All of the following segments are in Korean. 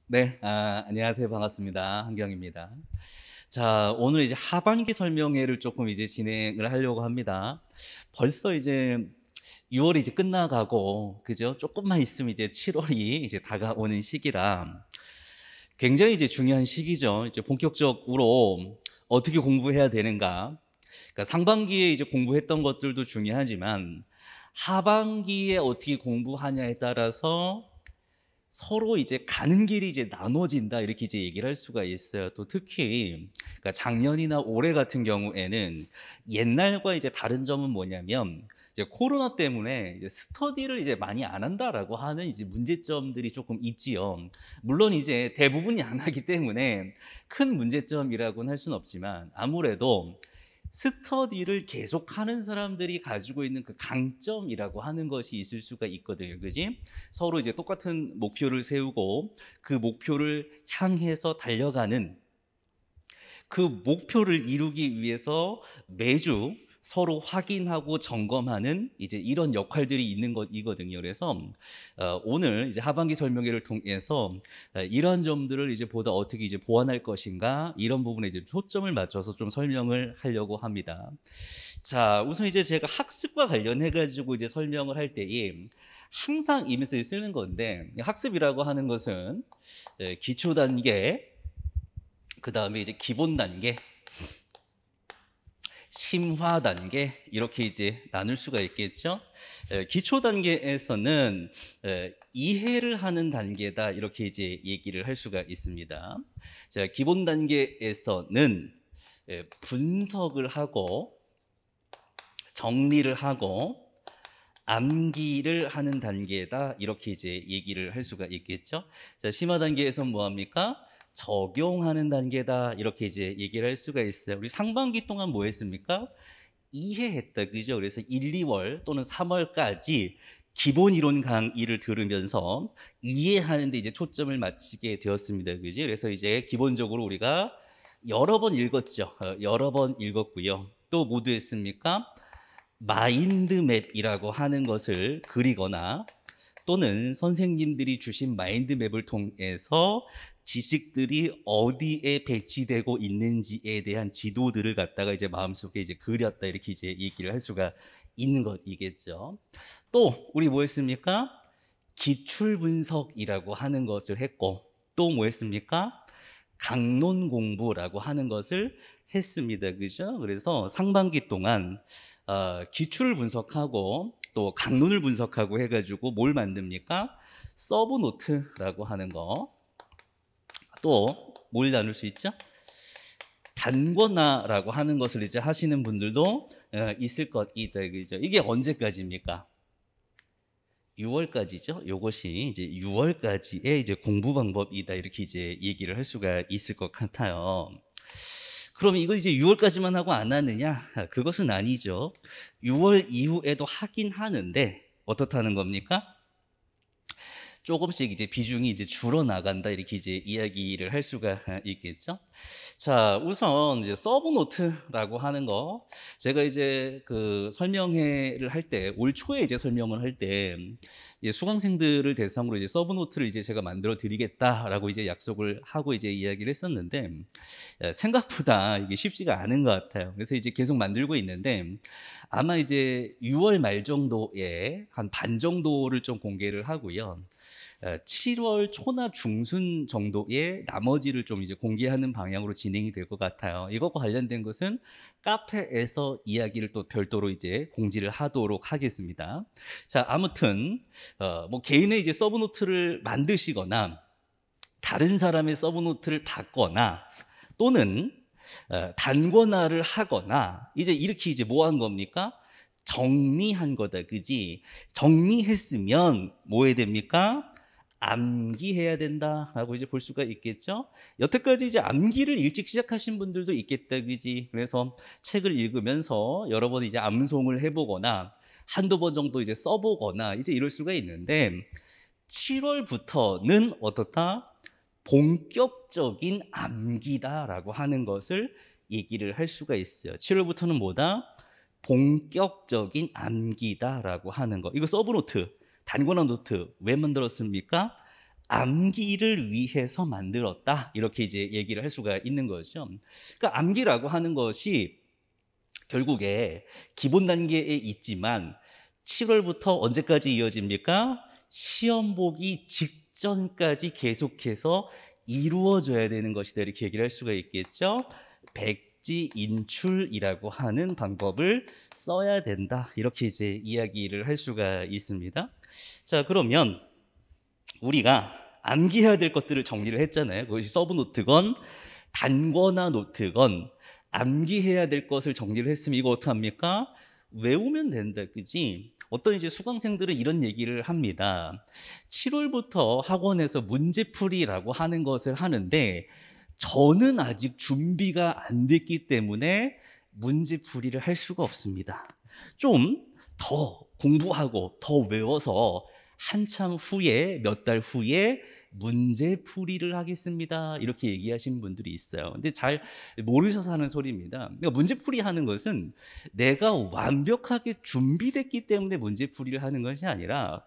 네, 안녕하세요. 반갑습니다. 한경입니다. 자, 오늘 이제 하반기 설명회를 조금 이제 진행을 하려고 합니다. 벌써 이제 6월이 이제 끝나가고, 그죠? 조금만 있으면 이제 7월이 이제 다가오는 시기라 굉장히 이제 중요한 시기죠. 이제 본격적으로 어떻게 공부해야 되는가. 그러니까 상반기에 이제 공부했던 것들도 중요하지만 하반기에 어떻게 공부하냐에 따라서 서로 이제 가는 길이 이제 나눠진다 이렇게 이제 얘기를 할 수가 있어요. 또 특히 그러니까 작년이나 올해 같은 경우에는 옛날과 이제 다른 점은 뭐냐면 이제 코로나 때문에 이제 스터디를 이제 많이 안 한다라고 하는 이제 문제점들이 조금 있지요. 물론 이제 대부분이 안 하기 때문에 큰 문제점이라고는 할 수는 없지만 아무래도 스터디를 계속하는 사람들이 가지고 있는 그 강점이라고 하는 것이 있을 수가 있거든요. 그지? 서로 이제 똑같은 목표를 세우고 그 목표를 향해서 달려가는 그 목표를 이루기 위해서 매주 서로 확인하고 점검하는 이제 이런 역할들이 있는 것이거든요. 그래서 오늘 이제 하반기 설명회를 통해서 이런 점들을 이제 보다 어떻게 이제 보완할 것인가 이런 부분에 이제 초점을 맞춰서 좀 설명을 하려고 합니다. 자, 우선 이제 제가 학습과 관련해 가지고 이제 설명을 할 때에 항상 이 메시지를 쓰는 건데 학습이라고 하는 것은 기초 단계, 그 다음에 이제 기본 단계, 심화 단계 이렇게 이제 나눌 수가 있겠죠. 기초 단계에서는 이해를 하는 단계다 이렇게 이제 얘기를 할 수가 있습니다. 자, 기본 단계에서는 분석을 하고 정리를 하고 암기를 하는 단계다 이렇게 이제 얘기를 할 수가 있겠죠. 자, 심화 단계에서는 뭐 합니까? 적용하는 단계다 이렇게 이제 얘기를 할 수가 있어요. 우리 상반기 동안 뭐 했습니까? 이해했다, 그죠? 그래서 1, 2월 또는 3월까지 기본 이론 강의를 들으면서 이해하는 데 이제 초점을 맞추게 되었습니다, 그죠? 그래서 이제 기본적으로 우리가 여러 번 읽었죠. 여러 번 읽었고요. 또 모두 했습니까? 마인드맵이라고 하는 것을 그리거나 또는 선생님들이 주신 마인드맵을 통해서 지식들이 어디에 배치되고 있는지에 대한 지도들을 갖다가 이제 마음속에 이제 그렸다 이렇게 이제 얘기를 할 수가 있는 것이겠죠. 또 우리 뭐 했습니까? 기출 분석이라고 하는 것을 했고 또 뭐 했습니까? 강론 공부라고 하는 것을 했습니다. 그죠? 그래서 상반기 동안 기출을 분석하고 또 강론을 분석하고 해가지고 뭘 만듭니까? 서브노트라고 하는 거. 또 뭘 나눌 수 있죠? 단권화라고 하는 것을 이제 하시는 분들도 있을 것이다. 그죠? 이게 언제까지입니까? 6월까지죠. 이것이 이제 6월까지의 이제 공부 방법이다. 이렇게 이제 얘기를 할 수가 있을 것 같아요. 그럼 이거 이제 6월까지만 하고 안 하느냐? 그것은 아니죠. 6월 이후에도 하긴 하는데 어떻다는 겁니까? 조금씩 이제 비중이 이제 줄어 나간다 이렇게 이제 이야기를 할 수가 있겠죠. 자, 우선 이제 서브노트라고 하는 거 제가 이제 그 설명회를 할 때 올 초에 이제 설명을 할 때 수강생들을 대상으로 이제 서브노트를 이제 제가 만들어 드리겠다라고 이제 약속을 하고 이제 이야기를 했었는데 생각보다 이게 쉽지가 않은 것 같아요. 그래서 이제 계속 만들고 있는데 아마 이제 6월 말 정도에 한 반 정도를 좀 공개를 하고요. 7월 초나 중순 정도에 나머지를 좀 이제 공개하는 방향으로 진행이 될 것 같아요. 이것과 관련된 것은 카페에서 이야기를 또 별도로 이제 공지를 하도록 하겠습니다. 자, 아무튼 뭐 개인의 이제 서브노트를 만드시거나 다른 사람의 서브노트를 받거나 또는 단권화를 하거나 이제 이렇게 이제 뭐 한 겁니까? 정리한 거다, 그지? 정리했으면 뭐 해야 됩니까? 암기해야 된다라고 이제 볼 수가 있겠죠. 여태까지 이제 암기를 일찍 시작하신 분들도 있겠다, 그지? 그래서 책을 읽으면서 여러 번 이제 암송을 해보거나 한두 번 정도 이제 써보거나 이제 이럴 수가 있는데 7월부터는 어떻다? 본격적인 암기다라고 하는 것을 얘기를 할 수가 있어요. 7월부터는 뭐다? 본격적인 암기다라고 하는 거. 이거 서브노트, 단권화 노트 왜 만들었습니까? 암기를 위해서 만들었다. 이렇게 이제 얘기를 할 수가 있는 거죠. 그러니까 암기라고 하는 것이 결국에 기본 단계에 있지만 7월부터 언제까지 이어집니까? 시험 보기 직전까지 계속해서 이루어져야 되는 것이다. 이렇게 얘기를 할 수가 있겠죠. 백지 인출이라고 하는 방법을 써야 된다. 이렇게 이제 이야기를 할 수가 있습니다. 자, 그러면 우리가 암기해야 될 것들을 정리를 했잖아요. 그것이 서브 노트건 단권화 노트건 암기해야 될 것을 정리를 했으면 이거 어떡합니까? 외우면 된다, 그지? 어떤 이제 수강생들은 이런 얘기를 합니다. 7월부터 학원에서 문제풀이라고 하는 것을 하는데 저는 아직 준비가 안 됐기 때문에 문제풀이를 할 수가 없습니다. 좀 더 공부하고 더 외워서 한참 후에, 몇 달 후에 문제풀이를 하겠습니다. 이렇게 얘기하시는 분들이 있어요. 근데 잘 모르셔서 하는 소리입니다. 그러니까 문제풀이 하는 것은 내가 완벽하게 준비됐기 때문에 문제풀이를 하는 것이 아니라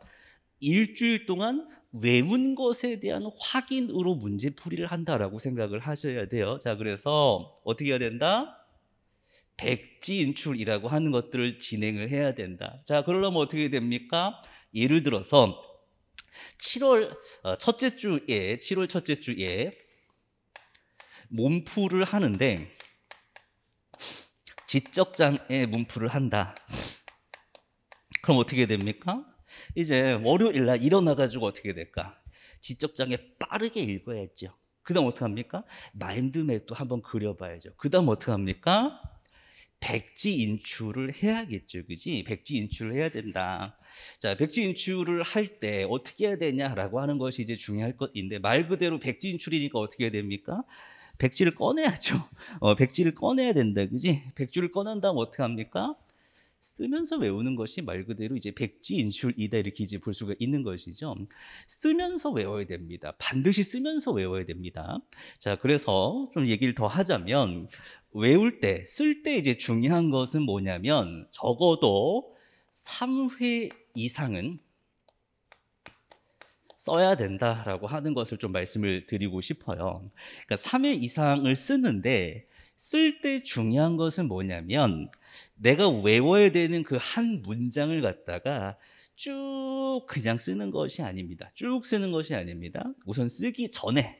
일주일 동안 외운 것에 대한 확인으로 문제풀이를 한다라고 생각을 하셔야 돼요. 자, 그래서 어떻게 해야 된다? 백지인출이라고 하는 것들을 진행을 해야 된다. 자, 그러려면 어떻게 됩니까? 예를 들어서 7월 첫째 주에 몸풀을 하는데 지적장애 몸풀을 한다. 그럼 어떻게 됩니까? 이제 월요일 날 일어나가지고 어떻게 될까? 지적장애 빠르게 읽어야죠. 그 다음 어떻게 합니까? 마인드맵도 한번 그려봐야죠. 그 다음 어떻게 합니까? 백지 인출을 해야겠죠, 그지? 백지 인출을 해야 된다. 자, 백지 인출을 할 때 어떻게 해야 되냐라고 하는 것이 이제 중요할 것인데 말 그대로 백지 인출이니까 어떻게 해야 됩니까? 백지를 꺼내야죠. 백지를 꺼내야 된다, 그지? 백지를 꺼낸 다음 어떻게 합니까? 쓰면서 외우는 것이 말 그대로 이제 백지 인출이다 이렇게 이제 볼 수가 있는 것이죠. 쓰면서 외워야 됩니다. 반드시 쓰면서 외워야 됩니다. 자, 그래서 좀 얘기를 더 하자면 외울 때, 쓸 때 이제 중요한 것은 뭐냐면 적어도 3회 이상은 써야 된다라고 하는 것을 좀 말씀을 드리고 싶어요. 그러니까 3회 이상을 쓰는데 쓸 때 중요한 것은 뭐냐면 내가 외워야 되는 그 한 문장을 갖다가 쭉 그냥 쓰는 것이 아닙니다. 쭉 쓰는 것이 아닙니다. 우선 쓰기 전에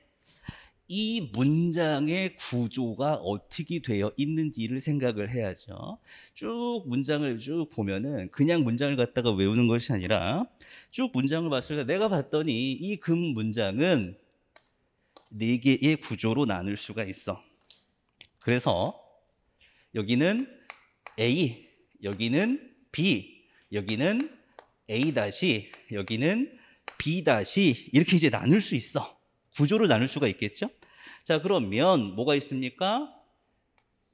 이 문장의 구조가 어떻게 되어 있는지를 생각을 해야죠. 쭉 문장을 쭉 보면은 그냥 문장을 갖다가 외우는 것이 아니라 쭉 문장을 봤을 때 내가 봤더니 이 금 문장은 4개의 구조로 나눌 수가 있어. 그래서 여기는 A, 여기는 B, 여기는 A 다시, 여기는 B 다시 이렇게 이제 나눌 수 있어. 구조를 나눌 수가 있겠죠? 자, 그러면 뭐가 있습니까?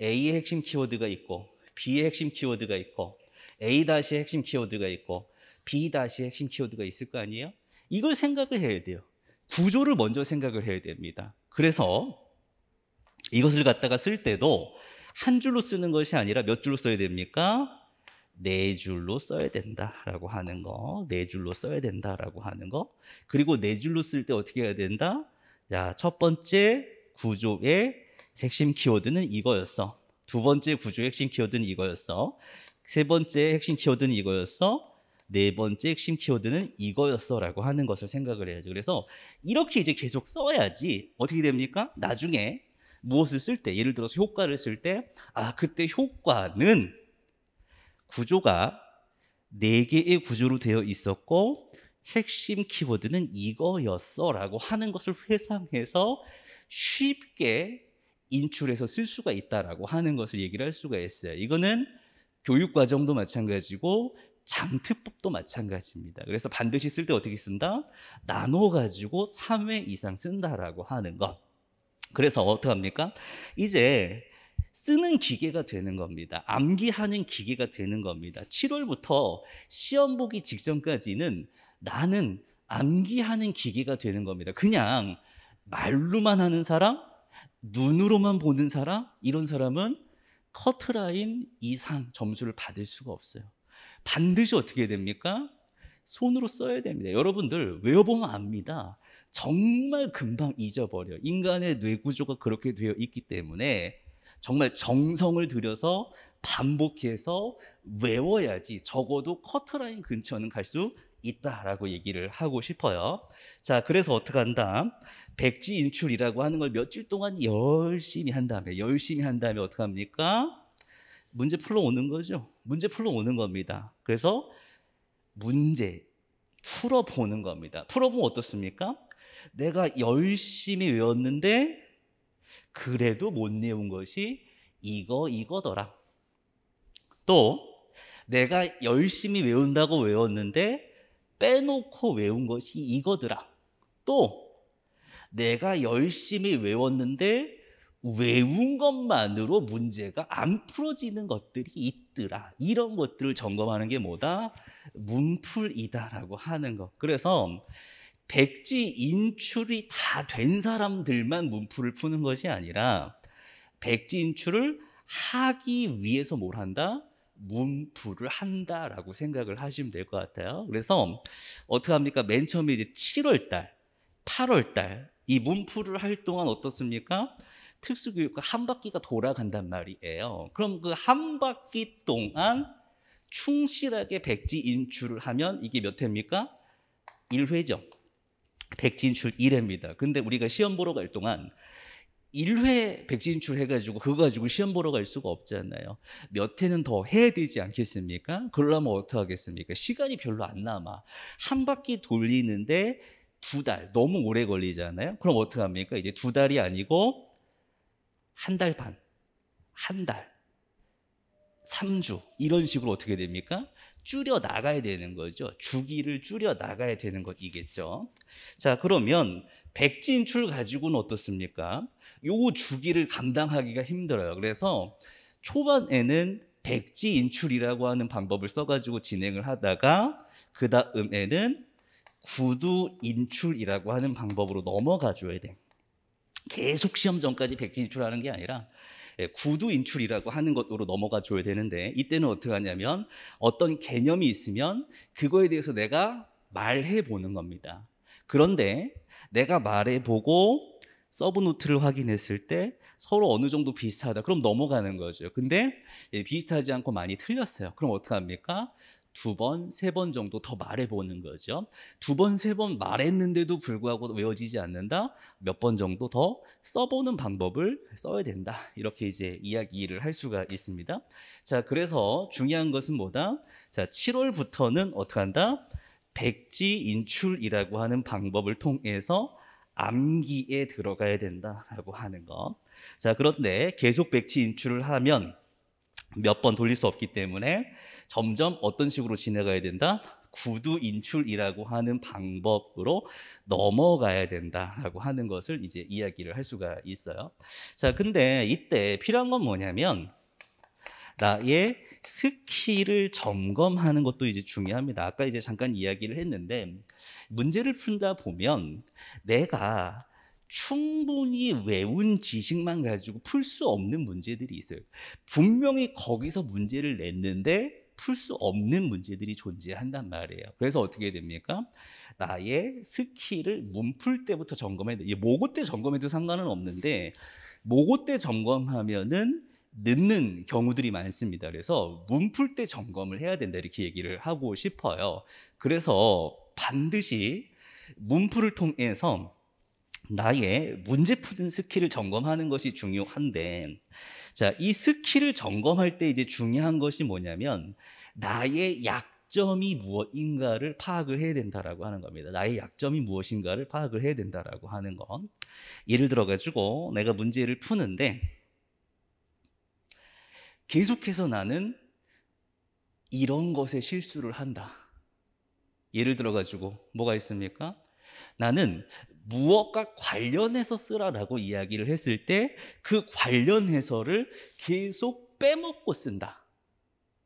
A의 핵심 키워드가 있고 B의 핵심 키워드가 있고 A 다시의 핵심 키워드가 있고 B 다시의 핵심 키워드가 있을 거 아니에요? 이걸 생각을 해야 돼요. 구조를 먼저 생각을 해야 됩니다. 그래서 이것을 갖다가 쓸 때도 한 줄로 쓰는 것이 아니라 몇 줄로 써야 됩니까? 4줄로 써야 된다라고 하는 거, 4줄로 써야 된다라고 하는 거. 그리고 4줄로 쓸 때 어떻게 해야 된다? 자, 첫 번째 구조의 핵심 키워드는 이거였어. 두 번째 구조의 핵심 키워드는 이거였어. 세 번째 핵심 키워드는 이거였어. 네 번째 핵심 키워드는 이거였어라고 하는 것을 생각을 해야죠. 그래서 이렇게 이제 계속 써야지 어떻게 됩니까? 나중에 무엇을 쓸 때, 예를 들어서 효과를 쓸 때, 그때 효과는 구조가 4개의 구조로 되어 있었고 핵심 키워드는 이거였어 라고 하는 것을 회상해서 쉽게 인출해서 쓸 수가 있다라고 하는 것을 얘기를 할 수가 있어요. 이거는 교육과정도 마찬가지고 장특법도 마찬가지입니다. 그래서 반드시 쓸 때 어떻게 쓴다? 나눠가지고 3회 이상 쓴다라고 하는 것. 그래서 어떻게 합니까? 이제 쓰는 기계가 되는 겁니다. 암기하는 기계가 되는 겁니다. 7월부터 시험 보기 직전까지는 나는 암기하는 기계가 되는 겁니다. 그냥 말로만 하는 사람, 눈으로만 보는 사람, 이런 사람은 커트라인 이상 점수를 받을 수가 없어요. 반드시 어떻게 됩니까? 손으로 써야 됩니다. 여러분들 외워보면 압니다. 정말 금방 잊어버려. 인간의 뇌 구조가 그렇게 되어 있기 때문에 정말 정성을 들여서 반복해서 외워야지 적어도 커트라인 근처는 갈 수 있다라고 얘기를 하고 싶어요. 자, 그래서 어떻게 한다? 백지인출이라고 하는 걸 며칠 동안 열심히 한 다음에 어떻게 합니까? 문제 풀러 오는 거죠. 문제 풀러 오는 겁니다. 그래서 문제 풀어보는 겁니다. 풀어보면 어떻습니까? 내가 열심히 외웠는데 그래도 못 외운 것이 이거더라. 또 내가 열심히 외운다고 외웠는데 빼놓고 외운 것이 이거더라. 또 내가 열심히 외웠는데 외운 것만으로 문제가 안 풀어지는 것들이 있더라. 이런 것들을 점검하는 게 뭐다? 문풀이다라고 하는 것. 그래서 백지인출이 다 된 사람들만 문풀을 푸는 것이 아니라 백지인출을 하기 위해서 뭘 한다? 문풀을 한다라고 생각을 하시면 될 것 같아요. 그래서 어떻게 합니까? 맨 처음에 이제 7월 달, 8월 달 이 문풀을 할 동안 어떻습니까? 특수교육과 한 바퀴가 돌아간단 말이에요. 그럼 그 한 바퀴 동안 충실하게 백지인출을 하면 이게 몇 회입니까? 1회죠. 백지인출 1회입니다. 근데 우리가 시험 보러 갈 동안 1회 백지인출 해가지고 그거 가지고 시험 보러 갈 수가 없잖아요. 몇 회는 더 해야 되지 않겠습니까? 그러려면 어떻게 하겠습니까? 시간이 별로 안 남아. 한 바퀴 돌리는데 2달, 너무 오래 걸리잖아요. 그럼 어떻게 합니까? 이제 2달이 아니고 1달 반, 한 달, 3주 이런 식으로 어떻게 됩니까? 줄여 나가야 되는 거죠. 주기를 줄여 나가야 되는 것이겠죠. 자, 그러면 백지인출 가지고는 어떻습니까? 요 주기를 감당하기가 힘들어요. 그래서 초반에는 백지인출이라고 하는 방법을 써가지고 진행을 하다가 그 다음에는 구두인출이라고 하는 방법으로 넘어가 줘야 돼. 계속 시험 전까지 백지인출하는 게 아니라 구두인출이라고 하는 것으로 넘어가 줘야 되는데, 이때는 어떻게 하냐면 어떤 개념이 있으면 그거에 대해서 내가 말해 보는 겁니다. 그런데 내가 말해 보고 서브노트를 확인했을 때 서로 어느 정도 비슷하다. 그럼 넘어가는 거죠. 근데 비슷하지 않고 많이 틀렸어요. 그럼 어떻게 합니까? 2번, 3번 정도 더 말해보는 거죠. 2번, 3번 말했는데도 불구하고 외워지지 않는다? 몇 번 정도 더 써보는 방법을 써야 된다. 이렇게 이제 이야기를 할 수가 있습니다. 자, 그래서 중요한 것은 뭐다? 자, 7월부터는 어떻게 한다? 백지인출이라고 하는 방법을 통해서 암기에 들어가야 된다라고 하는 거. 자, 그런데 계속 백지인출을 하면 몇 번 돌릴 수 없기 때문에 점점 어떤 식으로 지나가야 된다? 구두인출이라고 하는 방법으로 넘어가야 된다라고 하는 것을 이제 이야기를 할 수가 있어요. 자, 근데 이때 필요한 건 뭐냐면 나의 스킬을 점검하는 것도 이제 중요합니다. 아까 이제 잠깐 이야기를 했는데 문제를 풀다 보면 내가 충분히 외운 지식만 가지고 풀 수 없는 문제들이 있어요. 분명히 거기서 문제를 냈는데 풀 수 없는 문제들이 존재한단 말이에요. 그래서 어떻게 됩니까? 나의 스킬을 문풀 때부터 점검해야 돼. 모고 때 점검해도 상관은 없는데 모고 때 점검하면은 늦는 경우들이 많습니다. 그래서 문풀 때 점검을 해야 된다 이렇게 얘기를 하고 싶어요. 그래서 반드시 문풀을 통해서 나의 문제 푸는 스킬을 점검하는 것이 중요한데, 자, 이 스킬을 점검할 때 이제 중요한 것이 뭐냐면 나의 약점이 무엇인가를 파악을 해야 된다라고 하는 겁니다. 나의 약점이 무엇인가를 파악을 해야 된다라고 하는 것. 예를 들어 가지고 내가 문제를 푸는데 계속해서 나는 이런 것에 실수를 한다. 예를 들어 가지고 뭐가 있습니까? 나는 무엇과 관련해서 쓰라라고 이야기를 했을 때 그 관련해서를 계속 빼먹고 쓴다.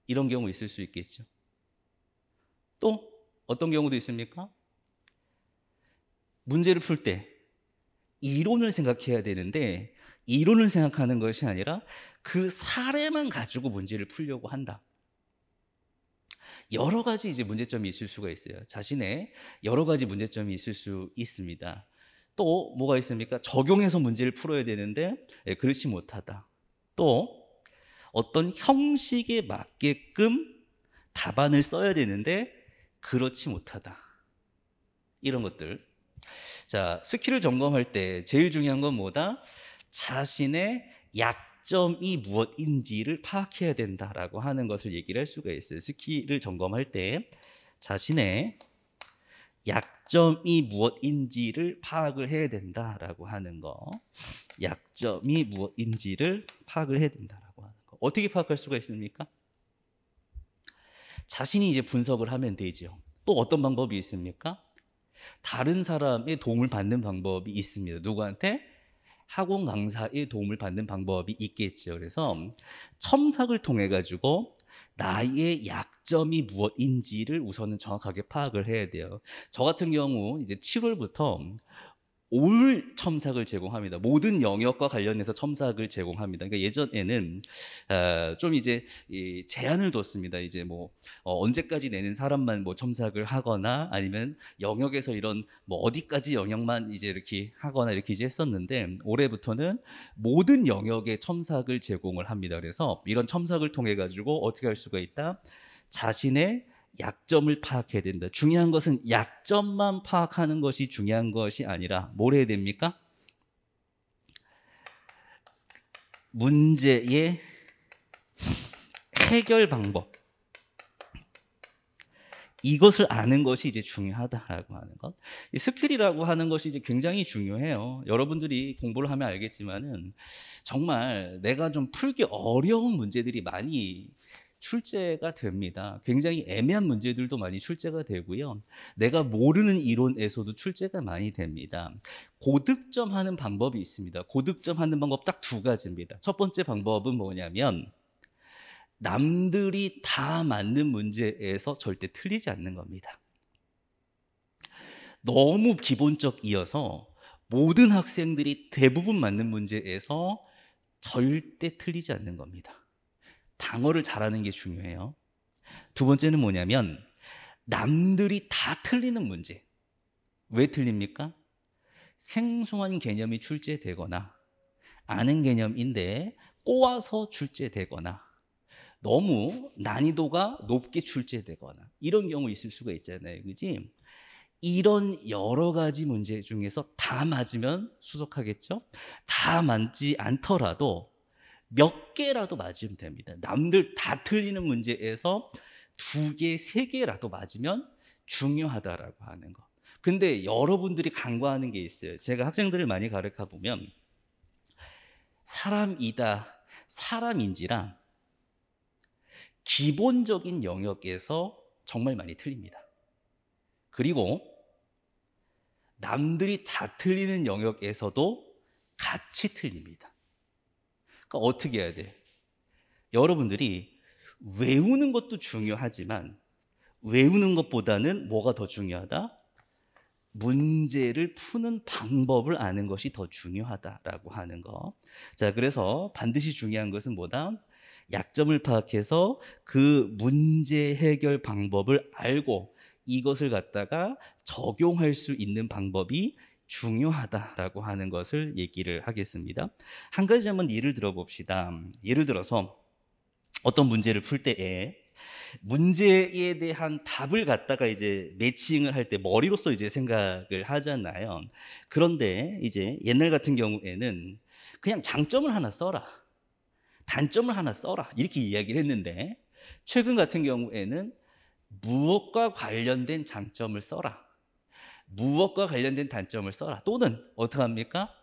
이런 경우 있을 수 있겠죠. 또 어떤 경우도 있습니까? 문제를 풀 때 이론을 생각해야 되는데 이론을 생각하는 것이 아니라 그 사례만 가지고 문제를 풀려고 한다. 여러 가지 이제 문제점이 있을 수가 있어요. 자신의 여러 가지 문제점이 있을 수 있습니다. 또 뭐가 있습니까? 적용해서 문제를 풀어야 되는데 그렇지 못하다. 또 어떤 형식에 맞게끔 답안을 써야 되는데 그렇지 못하다. 이런 것들. 자, 스킬을 점검할 때 제일 중요한 건 뭐다? 자신의 약점이 무엇인지를 파악해야 된다라고 하는 것을 얘기를 할 수가 있어요. 스킬을 점검할 때 자신의 약점이 무엇인지를 파악을 해야 된다라고 하는 거. 약점이 무엇인지를 파악을 해야 된다라고 하는 거. 어떻게 파악할 수가 있습니까? 자신이 이제 분석을 하면 되죠. 또 어떤 방법이 있습니까? 다른 사람의 도움을 받는 방법이 있습니다. 누구한테? 학원 강사의 도움을 받는 방법이 있겠죠. 그래서 첨삭을 통해 가지고 나의 약점이 무엇인지를 우선은 정확하게 파악을 해야 돼요. 저 같은 경우 이제 7월부터 올 첨삭을 제공합니다. 모든 영역과 관련해서 첨삭을 제공합니다. 그러니까 예전에는 좀 이제 제한을 뒀습니다. 이제 뭐 언제까지 내는 사람만 뭐 첨삭을 하거나 아니면 영역에서 이런 뭐 어디까지 영역만 이제 이렇게 하거나 이렇게 이제 했었는데 올해부터는 모든 영역의 첨삭을 제공을 합니다. 그래서 이런 첨삭을 통해 가지고 어떻게 할 수가 있다? 자신의 약점을 파악해야 된다. 중요한 것은 약점만 파악하는 것이 중요한 것이 아니라 뭘 해야 됩니까? 문제의 해결 방법. 이것을 아는 것이 이제 중요하다라고 하는 것. 이 스킬이라고 하는 것이 이제 굉장히 중요해요. 여러분들이 공부를 하면 알겠지만은 정말 내가 좀 풀기 어려운 문제들이 많이 출제가 됩니다. 굉장히 애매한 문제들도 많이 출제가 되고요. 내가 모르는 이론에서도 출제가 많이 됩니다. 고득점하는 방법이 있습니다. 고득점하는 방법 딱 두 가지입니다. 첫 번째 방법은 뭐냐면 남들이 다 맞는 문제에서 절대 틀리지 않는 겁니다. 너무 기본적이어서 모든 학생들이 대부분 맞는 문제에서 절대 틀리지 않는 겁니다. 방어를 잘하는 게 중요해요. 두 번째는 뭐냐면 남들이 다 틀리는 문제. 왜 틀립니까? 생소한 개념이 출제되거나 아는 개념인데 꼬아서 출제되거나 너무 난이도가 높게 출제되거나 이런 경우 있을 수가 있잖아요. 그지? 이런 여러 가지 문제 중에서 다 맞으면 수석하겠죠? 다 맞지 않더라도 몇 개라도 맞으면 됩니다. 남들 다 틀리는 문제에서 두 개, 세 개라도 맞으면 중요하다라고 하는 거. 근데 여러분들이 간과하는 게 있어요. 제가 학생들을 많이 가르쳐 보면 사람이다, 사람인지랑 기본적인 영역에서 정말 많이 틀립니다. 그리고 남들이 다 틀리는 영역에서도 같이 틀립니다. 그러니까 어떻게 해야 돼? 여러분들이 외우는 것도 중요하지만 외우는 것보다는 뭐가 더 중요하다? 문제를 푸는 방법을 아는 것이 더 중요하다라고 하는 거. 자, 그래서 반드시 중요한 것은 뭐다? 약점을 파악해서 그 문제 해결 방법을 알고 이것을 갖다가 적용할 수 있는 방법이 중요하다라고 하는 것을 얘기를 하겠습니다. 한 가지 한번 예를 들어 봅시다. 예를 들어서 어떤 문제를 풀 때에 문제에 대한 답을 갖다가 이제 매칭을 할 때 머리로서 이제 생각을 하잖아요. 그런데 이제 옛날 같은 경우에는 그냥 장점을 하나 써라, 단점을 하나 써라 이렇게 이야기를 했는데 최근 같은 경우에는 무엇과 관련된 장점을 써라, 무엇과 관련된 단점을 써라, 또는 어떻게 합니까?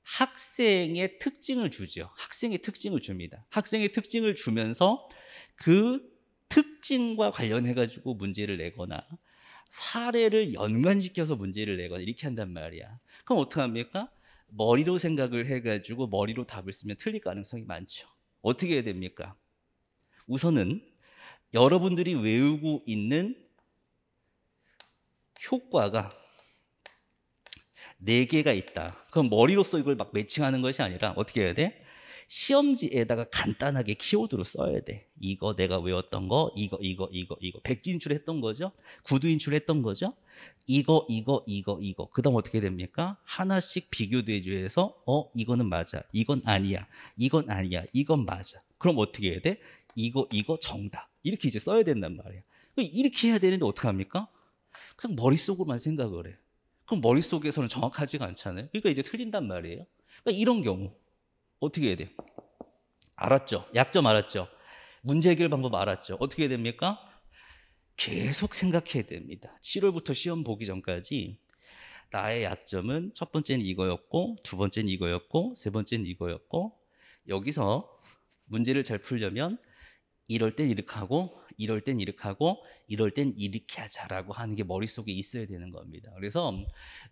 학생의 특징을 주죠. 학생의 특징을 줍니다. 학생의 특징을 주면서 그 특징과 관련해 가지고 문제를 내거나 사례를 연관시켜서 문제를 내거나 이렇게 한단 말이야. 그럼 어떻게 합니까? 머리로 생각을 해 가지고 머리로 답을 쓰면 틀릴 가능성이 많죠. 어떻게 해야 됩니까? 우선은 여러분들이 외우고 있는 효과가 4개가 있다. 그럼 머리로서 이걸 막 매칭하는 것이 아니라 어떻게 해야 돼? 시험지에다가 간단하게 키워드로 써야 돼. 이거 내가 외웠던 거, 이거 백지 인출했던 거죠. 구두 인출했던 거죠. 이거. 그다음 어떻게 됩니까? 하나씩 비교대조해서 이거는 맞아, 이건 아니야, 이건 아니야, 이건 맞아. 그럼 어떻게 해야 돼? 이거 정답. 이렇게 이제 써야 된단 말이야. 이렇게 해야 되는데 어떡합니까? 그냥 머릿속으로만 생각을 해. 그럼 머릿속에서는 정확하지가 않잖아요. 그러니까 이제 틀린단 말이에요. 그러니까 이런 경우 어떻게 해야 돼요? 알았죠? 약점 알았죠? 문제 해결 방법 알았죠? 어떻게 해야 됩니까? 계속 생각해야 됩니다. 7월부터 시험 보기 전까지 나의 약점은 첫 번째는 이거였고, 두 번째는 이거였고, 세 번째는 이거였고, 여기서 문제를 잘 풀려면 이럴 땐 이렇게 하고, 이럴 땐 이렇게 하고, 이럴 땐 이렇게 하자라고 하는 게 머릿속에 있어야 되는 겁니다. 그래서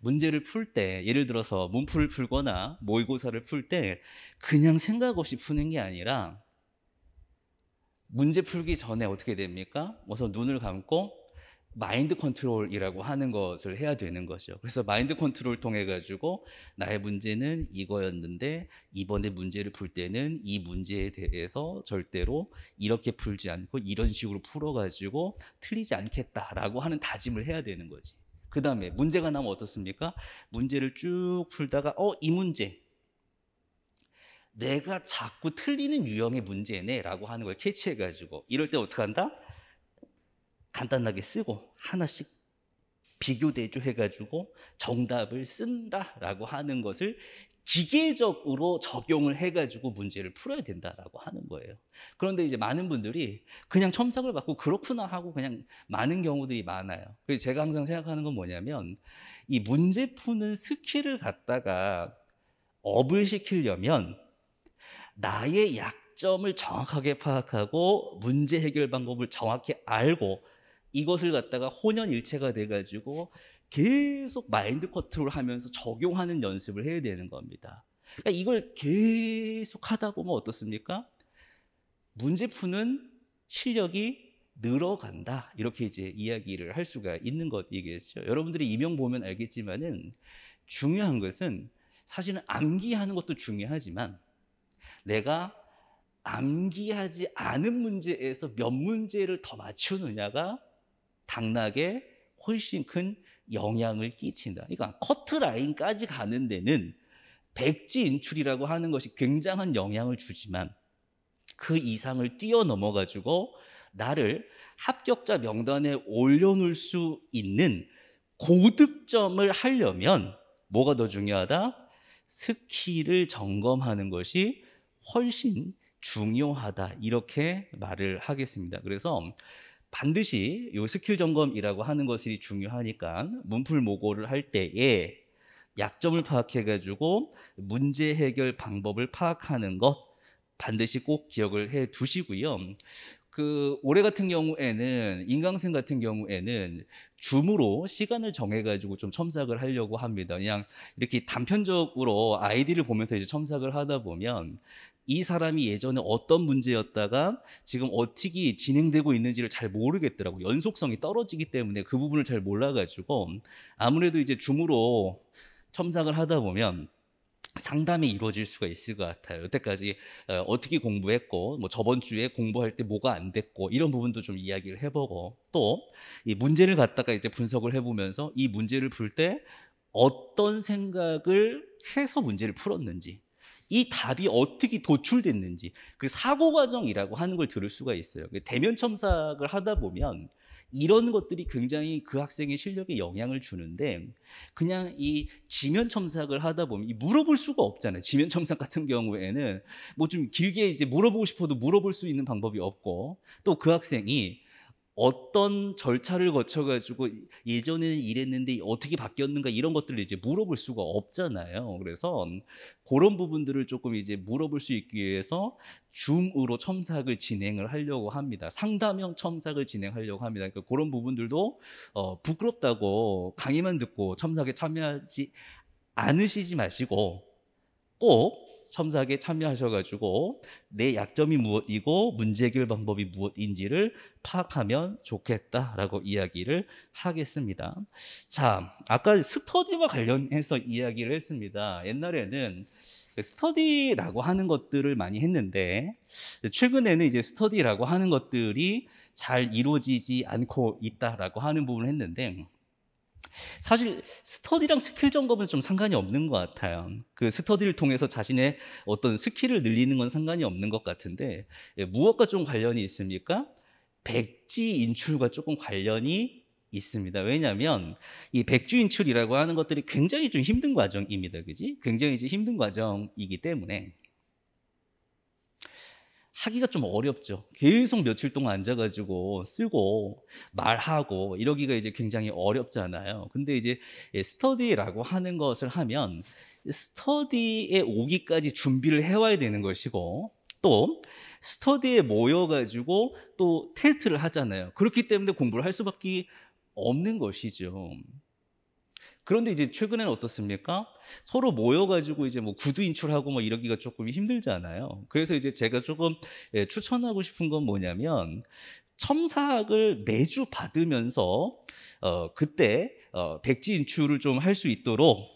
문제를 풀 때, 예를 들어서 문풀을 풀거나 모의고사를 풀 때 그냥 생각 없이 푸는 게 아니라 문제 풀기 전에 어떻게 됩니까? 우선 눈을 감고 마인드 컨트롤이라고 하는 것을 해야 되는 거죠. 그래서 마인드 컨트롤 통해 가지고 나의 문제는 이거였는데 이번에 문제를 풀 때는 이 문제에 대해서 절대로 이렇게 풀지 않고 이런 식으로 풀어 가지고 틀리지 않겠다라고 하는 다짐을 해야 되는 거지. 그 다음에 문제가 나면 어떻습니까? 문제를 쭉 풀다가 이 문제 내가 자꾸 틀리는 유형의 문제네 라고 하는 걸 캐치해 가지고 이럴 때 어떻게 한다? 간단하게 쓰고 하나씩 비교대조 해가지고 정답을 쓴다라고 하는 것을 기계적으로 적용을 해가지고 문제를 풀어야 된다라고 하는 거예요. 그런데 이제 많은 분들이 그냥 첨삭을 받고 그렇구나 하고 그냥 많은 경우들이 많아요. 그래서 제가 항상 생각하는 건 뭐냐면 이 문제 푸는 스킬을 갖다가 업을 시키려면 나의 약점을 정확하게 파악하고 문제 해결 방법을 정확히 알고 이것을 갖다가 혼연일체가 돼가지고 계속 마인드 컨트롤 하면서 적용하는 연습을 해야 되는 겁니다. 그러니까 이걸 계속 하다 보면 어떻습니까? 문제 푸는 실력이 늘어간다. 이렇게 이제 이야기를 할 수가 있는 것이겠죠. 여러분들이 이명 보면 알겠지만은 중요한 것은 사실은 암기하는 것도 중요하지만 내가 암기하지 않은 문제에서 몇 문제를 더 맞추느냐가 당락에 훨씬 큰 영향을 끼친다. 그러니까 커트라인까지 가는 데는 백지 인출이라고 하는 것이 굉장한 영향을 주지만 그 이상을 뛰어넘어 가지고 나를 합격자 명단에 올려놓을 수 있는 고득점을 하려면 뭐가 더 중요하다? 스킬을 점검하는 것이 훨씬 중요하다. 이렇게 말을 하겠습니다. 그래서 반드시 이 스킬 점검이라고 하는 것이 중요하니까 문풀 모고를 할 때에 약점을 파악해 가지고 문제 해결 방법을 파악하는 것 반드시 꼭 기억을 해 두시고요. 올해 같은 경우에는 인강생 같은 경우에는 줌으로 시간을 정해 가지고 좀 첨삭을 하려고 합니다. 그냥 이렇게 단편적으로 아이디를 보면서 이제 첨삭을 하다 보면 이 사람이 예전에 어떤 문제였다가 지금 어떻게 진행되고 있는지를 잘 모르겠더라고요. 연속성이 떨어지기 때문에 그 부분을 잘 몰라가지고 아무래도 이제 줌으로 첨삭을 하다 보면 상담이 이루어질 수가 있을 것 같아요. 여태까지 어떻게 공부했고 뭐 저번 주에 공부할 때 뭐가 안 됐고 이런 부분도 좀 이야기를 해보고 또 이 문제를 갖다가 이제 분석을 해보면서 이 문제를 풀 때 어떤 생각을 해서 문제를 풀었는지 이 답이 어떻게 도출됐는지 그 사고 과정이라고 하는 걸 들을 수가 있어요. 대면 첨삭을 하다 보면 이런 것들이 굉장히 그 학생의 실력에 영향을 주는데 그냥 이 지면 첨삭을 하다 보면 물어볼 수가 없잖아요. 지면 첨삭 같은 경우에는 뭐 좀 길게 이제 물어보고 싶어도 물어볼 수 있는 방법이 없고 또 그 학생이 어떤 절차를 거쳐가지고 예전에는 이랬는데 어떻게 바뀌었는가 이런 것들을 이제 물어볼 수가 없잖아요. 그래서 그런 부분들을 조금 이제 물어볼 수 있기 위해서 줌으로 첨삭을 진행을 하려고 합니다. 상담형 첨삭을 진행하려고 합니다. 그러니까 그런 부분들도 부끄럽다고 강의만 듣고 첨삭에 참여하지 않으시지 마시고 꼭 첨삭에 참여하셔가지고 내 약점이 무엇이고 문제 해결 방법이 무엇인지를 파악하면 좋겠다라고 이야기를 하겠습니다. 자, 아까 스터디와 관련해서 이야기를 했습니다. 옛날에는 스터디라고 하는 것들을 많이 했는데 최근에는 이제 스터디라고 하는 것들이 잘 이루어지지 않고 있다라고 하는 부분을 했는데 사실 스터디랑 스킬 점검은 좀 상관이 없는 것 같아요. 그 스터디를 통해서 자신의 어떤 스킬을 늘리는 건 상관이 없는 것 같은데 무엇과 좀 관련이 있습니까? 백지 인출과 조금 관련이 있습니다. 왜냐하면 이 백지 인출이라고 하는 것들이 굉장히 좀 힘든 과정입니다. 그지? 굉장히 이제 힘든 과정이기 때문에 하기가 좀 어렵죠. 계속 며칠 동안 앉아가지고 쓰고 말하고 이러기가 이제 굉장히 어렵잖아요. 근데 이제 스터디라고 하는 것을 하면 스터디에 오기까지 준비를 해와야 되는 것이고 또 스터디에 모여가지고 또 테스트를 하잖아요. 그렇기 때문에 공부를 할 수밖에 없는 것이죠. 그런데 이제 최근에는 어떻습니까? 서로 모여가지고 이제 뭐 구두 인출하고 뭐 이러기가 조금 힘들잖아요. 그래서 이제 제가 조금 추천하고 싶은 건 뭐냐면 첨삭을 매주 받으면서 그때 백지 인출을 좀 할 수 있도록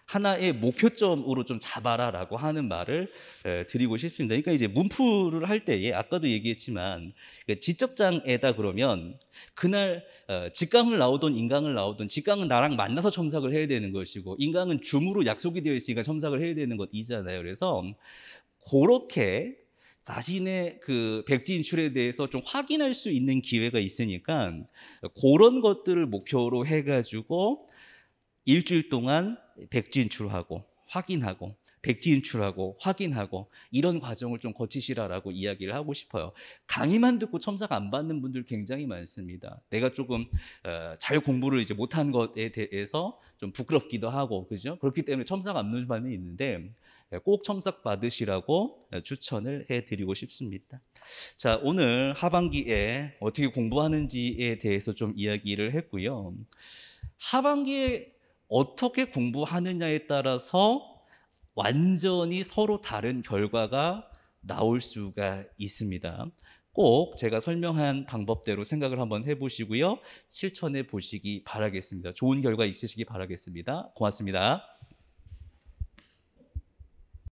하나의 목표점으로 좀 잡아라라고 하는 말을 드리고 싶습니다. 그러니까 이제 문풀을 할 때에 아까도 얘기했지만 지적장에다 그러면 그날 직강을 나오든 인강을 나오든 직강은 나랑 만나서 첨삭을 해야 되는 것이고 인강은 줌으로 약속이 되어 있으니까 첨삭을 해야 되는 것이잖아요. 그래서 그렇게 자신의 그 백지 인출에 대해서 좀 확인할 수 있는 기회가 있으니까 그런 것들을 목표로 해가지고 일주일 동안 백지 인출하고 확인하고 백지 인출하고 확인하고 이런 과정을 좀 거치시라라고 이야기를 하고 싶어요. 강의만 듣고 첨삭 안 받는 분들 굉장히 많습니다. 내가 조금 잘 공부를 이제 못한 것에 대해서 좀 부끄럽기도 하고 그죠? 그렇기 때문에 첨삭 안 받는 분이 있는데 꼭 첨삭 받으시라고 추천을 해드리고 싶습니다. 자, 오늘 하반기에 어떻게 공부하는지에 대해서 좀 이야기를 했고요. 하반기에 어떻게 공부하느냐에 따라서 완전히 서로 다른 결과가 나올 수가 있습니다. 꼭 제가 설명한 방법대로 생각을 한번 해보시고요. 실천해 보시기 바라겠습니다. 좋은 결과 있으시기 바라겠습니다. 고맙습니다.